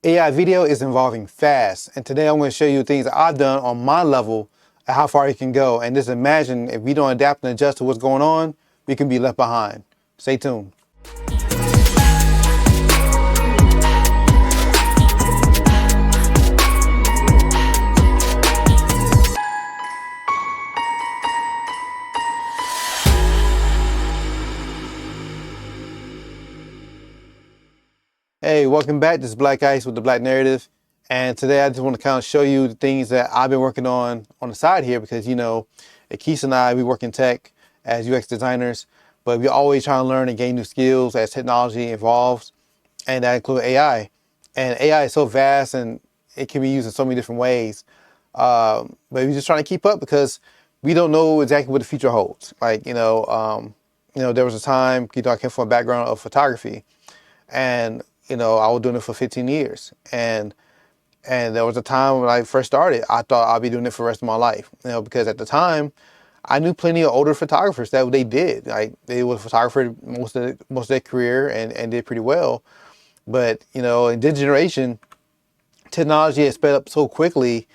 AI video is evolving fast, and today I'm going to show you things that I've done on my level and how far you can go. And just imagine if we don't adapt and adjust to what's going on, we can be left behind. Stay tuned. Hey, welcome back. This is Black Ice with the Black Narrative. And today I just want to kind of show you the things that I've been working on the side here because, you know, Akisa and I, we work in tech as UX designers, but we're always trying to learn and gain new skills as technology evolves, and that includes AI. And AI is so vast and it can be used in so many different ways. But we're just trying to keep up because we don't know exactly what the future holds. Like, there was a time, I came from a background of photography, and I was doing it for 15 years. And there was a time when I first started, I thought I'd be doing it for the rest of my life, because at the time, I knew plenty of older photographers that they did. Like, they were a photographer most of their career and did pretty well. But, in this generation, technology has sped up so quickly,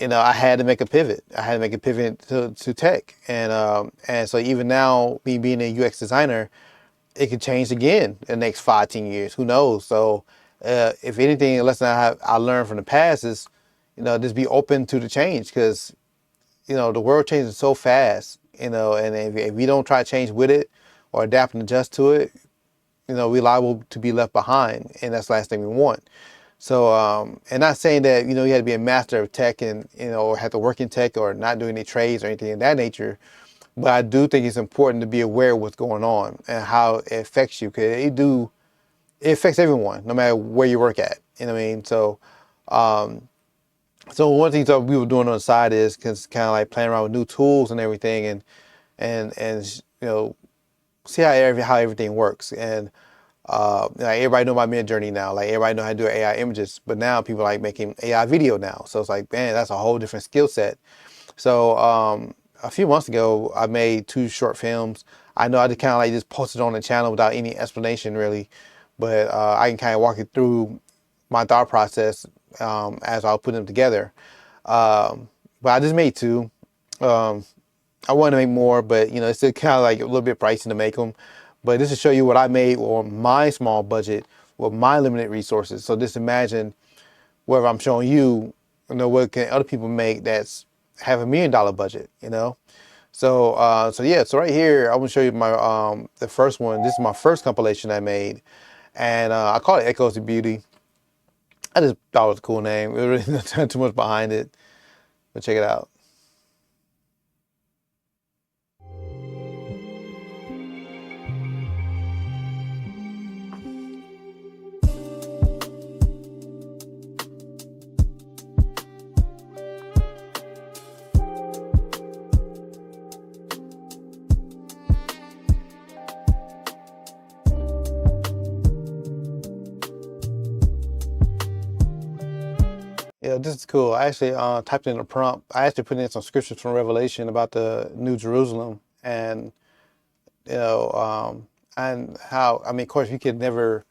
I had to make a pivot. I had to make a pivot to tech. And so even now, me being a UX designer, it could change again in the next 5-10 years. Who knows? So if anything, a lesson I learned from the past is, just be open to the change because, the world changes so fast, and if we don't try to change with it or adapt and adjust to it, we're liable to be left behind. And that's the last thing we want. So, and not saying that, you had to be a master of tech and, or have to work in tech or not do any trades or anything of that nature. But I do think it's important to be aware of what's going on and how it affects you, because it affects everyone, no matter where you work at. You know what I mean? So, so one of the things that we were doing on the side is kind of like playing around with new tools and everything, and see how everything works. And like everybody know about Midjourney now. Like everybody know how to do AI images, but now people are like making AI video now. So it's like, man, that's a whole different skill set. So a few months ago, I made 2 short films. I know I just kind of like just posted on the channel without any explanation really, but I can kind of walk you through my thought process as I put them together. But I just made 2. I want to make more, but it's still kind of like a little bit pricey to make them. But this is show you what I made on my small budget with my limited resources. So just imagine whether I'm showing you, what can other people make that's have $1 million budget, So so right here, I want to show you my the first one. This is my first compilation I made, and I call it Echoes of Beauty. I just thought it was a cool name. It really not too much behind it, but check it out. Yeah, this is cool. I actually typed in a prompt. I actually put in some scriptures from Revelation about the New Jerusalem, and and how, I mean, of course, you could never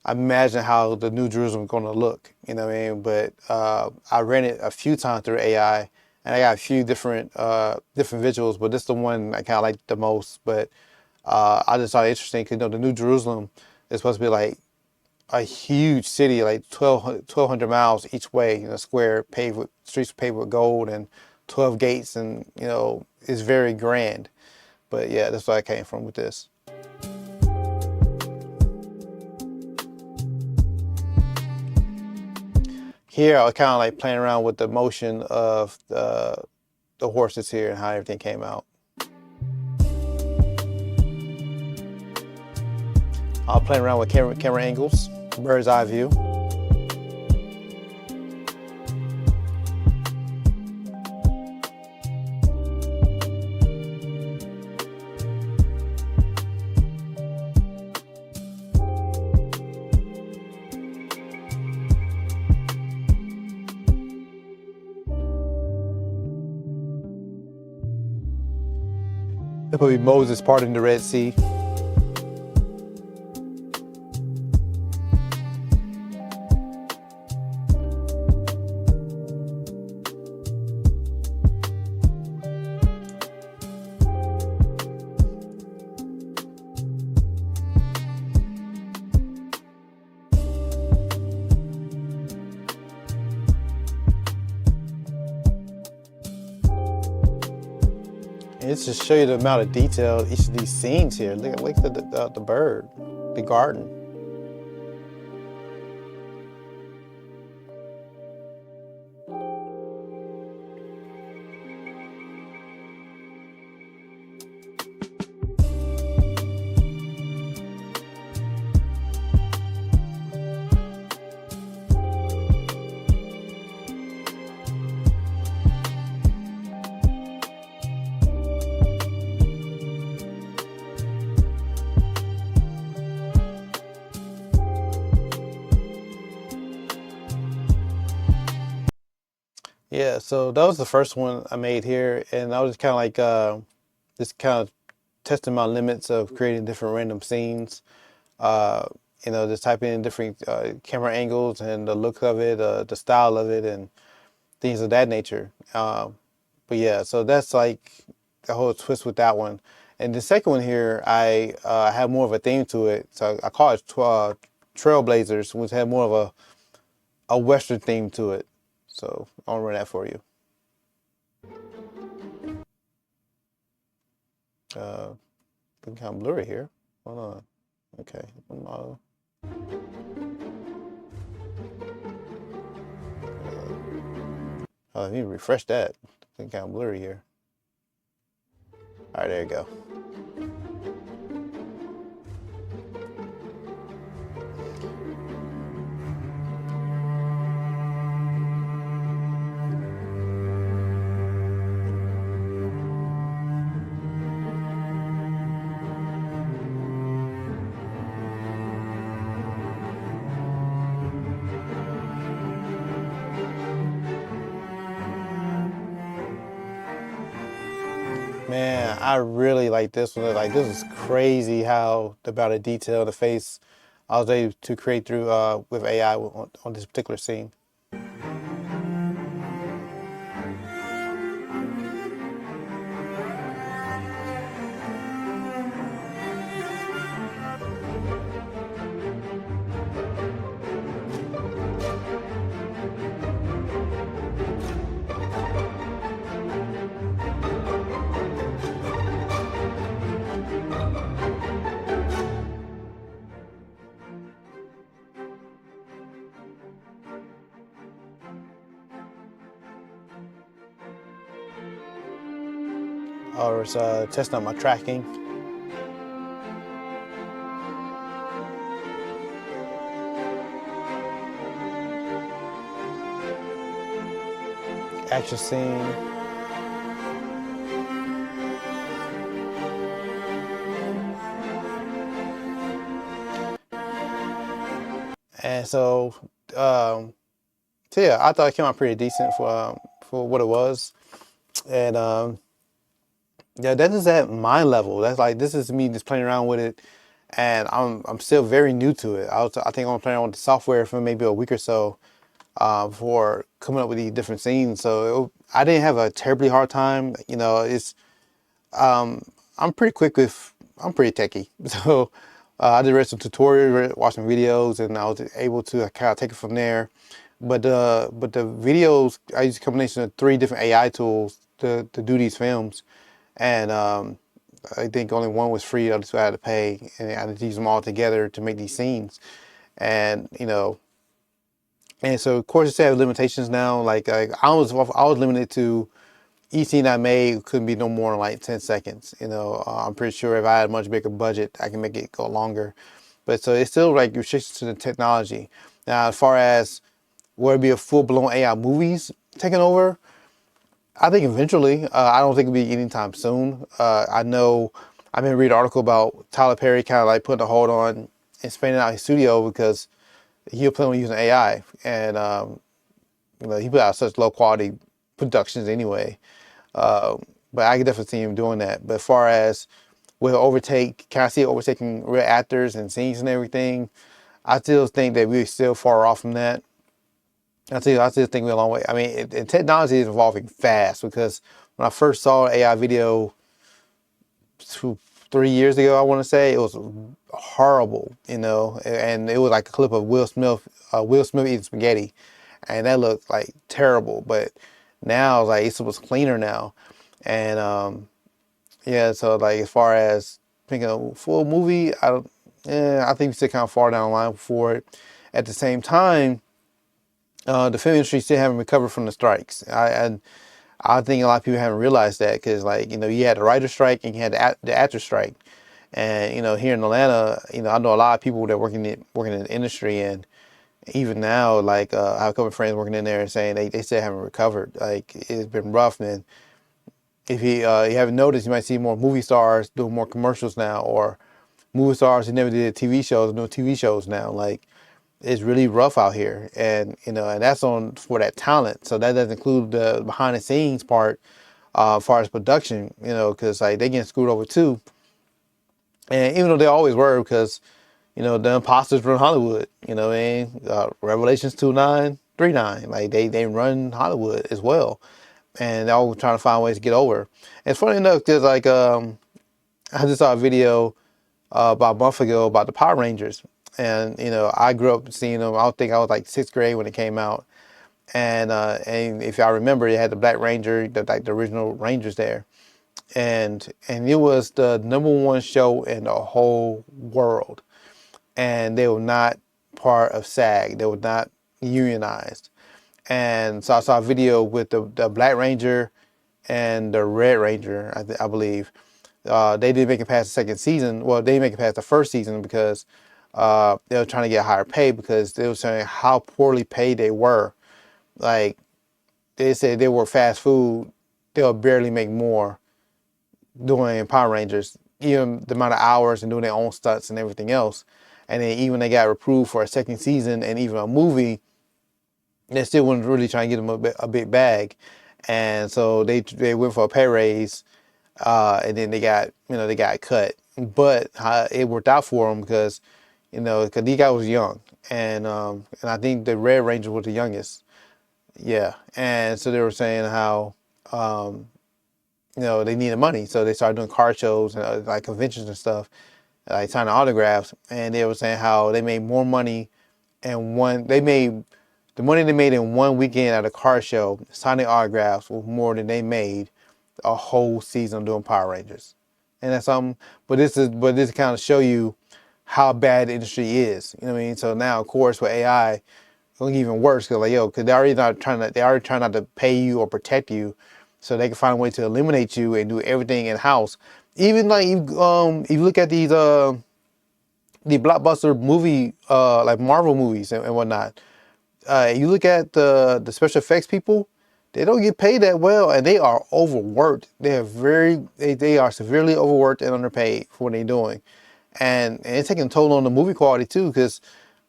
imagine how the New Jerusalem is going to look. You know what I mean? But I ran it a few times through AI, and I got a few different visuals. But this is the one I kind of like the most. But I just thought it interesting because the New Jerusalem is supposed to be like a huge city, like 1,200 miles each way, square, paved with streets paved with gold and 12 gates, and it's very grand. But yeah, that's where I came from with this. Here I was kind of like playing around with the motion of the horses here and how everything came out. I was playing around with camera angles, bird's eye view. That would be Moses parting the Red Sea. It's just show you the amount of detail each of these scenes here. Look at the bird, the garden. Yeah, so that was the first one I made here, and I was kind of like just kind of testing my limits of creating different random scenes. Uh, just typing in different camera angles and the look of it, the style of it, and things of that nature. But yeah, so that's like the whole twist with that one. And the second one here, I have more of a theme to it. So I call it Trailblazers, which had more of a Western theme to it. So I'll run that for you. Been kind of blurry here. Hold on. Okay. Let me refresh that. Been kind of blurry here. All right, there you go. Man, I really like this one. Like, this is crazy how the amount of detail in the face I was able to create through with AI on this particular scene. I was testing out my tracking, action scene. And um, so yeah, I thought it came out pretty decent for what it was. And yeah, that is at my level. That's like, this is me just playing around with it, and I'm still very new to it. I think I'm playing around with the software for maybe a week or so before coming up with these different scenes. So I didn't have a terribly hard time. It's um, I'm pretty quick with. I'm pretty techie, so I did read some tutorials, watch some videos, and I was able to kind of take it from there. But the videos, I use a combination of three different AI tools to do these films, and I think only one was free. The other two I had to pay, and I had to use them all together to make these scenes. And and so of course they have limitations now. Like I was limited to each scene I made couldn't be no more than like 10 seconds. I'm pretty sure if I had a much bigger budget, I can make it go longer. But so it's still like restrictions to the technology. Now, as far as where it be a full-blown AI movies taking over, I think eventually. I don't think it'll be anytime soon. I know I've been reading an article about Tyler Perry kind of like putting a hold on expanding out his studio because he'll plan on using AI, and he put out such low quality productions anyway. But I can definitely see him doing that. But as far as will overtake, can I see it overtaking real actors and scenes and everything? I still think that we're still far off from that. I still think we're a long way. I mean, technology is evolving fast because when I first saw an AI video 3 years ago, I want to say, it was horrible, and it was like a clip of Will Smith eating spaghetti, and that looked like terrible. But now, like, it's much cleaner now, and Yeah, so like as far as thinking of full movie, I don't. Yeah, I think we still kind of far down the line for it. At the same time, the film industry still haven't recovered from the strikes. I think a lot of people haven't realized that because, like, you had the writer strike and you had the actor strike, and here in Atlanta, I know a lot of people that working in the industry, and even now, like, I have a couple of friends working in there and saying they still haven't recovered. Like, it's been rough, man. If you haven't noticed, you might see more movie stars doing more commercials now, or movie stars who never did TV shows doing TV shows now. Like, it's really rough out here, and and that's on for that talent. So that doesn't include the behind the scenes part, as far as production. Because like they getting screwed over too. And even though they always were, because the imposters run Hollywood. What I mean, Revelations 2939, like they run Hollywood as well, and they're all trying to find ways to get over. And it's funny enough, because like I just saw a video about a month ago about the Power Rangers. And I grew up seeing them. I think I was like sixth grade when it came out. And if y'all remember, it had the Black Ranger, like the original Rangers there. And it was the #1 show in the whole world. And they were not part of SAG. They were not unionized. And so I saw a video with the Black Ranger and the Red Ranger, I believe. They didn't make it past the second season. Well, they didn't make it past the first season because they were trying to get higher pay, because they were saying how poorly paid they were. Like, they said they were fast food. They'll barely make more doing Power Rangers, even the amount of hours and doing their own stunts and everything else. And then even they got approved for a second season and even a movie, they still wasn't really trying to get them a big bag. And so they went for a pay raise, and then they got cut. But it worked out for them because because these guys was young, and I think the Red Ranger was the youngest. Yeah, and so they were saying how um, they needed money, so they started doing car shows and like conventions and stuff, like signing autographs, and they were saying how they made more money in one. They made the money they made in one weekend at a car show signing autographs was more than they made a whole season doing Power Rangers. And that's something. But this kind of show you how bad the industry is. You know what I mean? So now, of course, with AI, it's gonna get even worse, because because they already trying not to pay you or protect you, so they can find a way to eliminate you and do everything in house. Even like if you look at the blockbuster movie, like Marvel movies and whatnot, you look at the special effects people, they don't get paid that well, and they are overworked. They are severely overworked and underpaid for what they're doing, and it's taking a toll on the movie quality too, because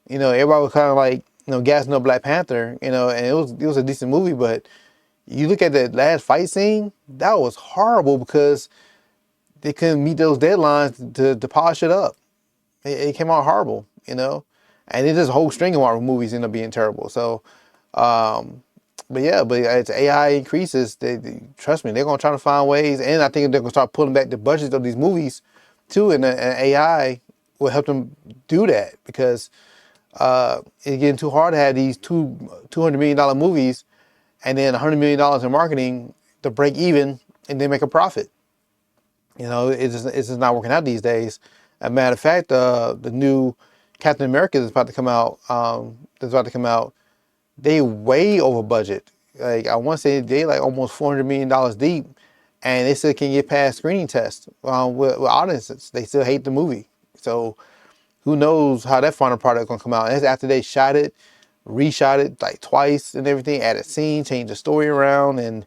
everybody was kind of like gassing up Black Panther, and it was a decent movie, but you look at the last fight scene, that was horrible because they couldn't meet those deadlines to polish it up. It came out horrible, and it just a whole string of Marvel movies end up being terrible. So, um, but yeah, but as AI increases, trust me, they're gonna try to find ways, and I think they're gonna start pulling back the budgets of these movies too, and AI will help them do that, because it's getting too hard to have these $200 million movies and then $100 million in marketing to break even and then make a profit. It's just not working out these days. As a matter of fact, the new Captain America that's about to come out. They way over budget. Like, I want to say they like almost $400 million deep, and they still can't get past screening tests with audiences. They still hate the movie. So who knows how that final product gonna come out? And that's after they shot it, reshot it like twice and everything, added scenes, changed the story around, and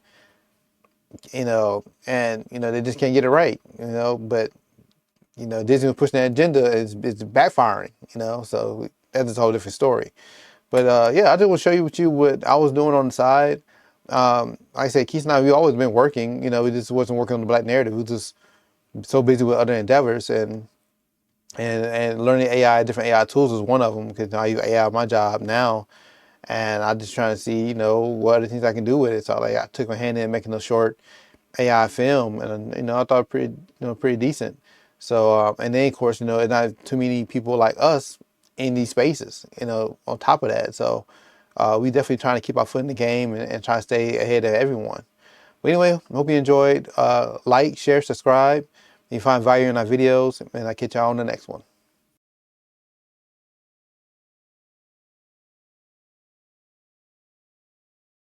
they just can't get it right. But Disney was pushing that agenda, is backfiring. So that's a whole different story. But yeah, I just want to show you what I was doing on the side. Like I said, Keith and I, we always been working. We just wasn't working on the Black narrative. We was just so busy with other endeavors, and learning AI, different AI tools is one of them, because I use AI in my job now, and I'm just trying to see, what other things I can do with it. So like, I took my hand in making a short AI film, and I thought pretty decent. So and then of course, it's not too many people like us in these spaces, on top of that. So we definitely trying to keep our foot in the game, and try to stay ahead of everyone. But anyway, I hope you enjoyed. Like, share, subscribe. You find value in our videos, and I'll catch y'all on the next one.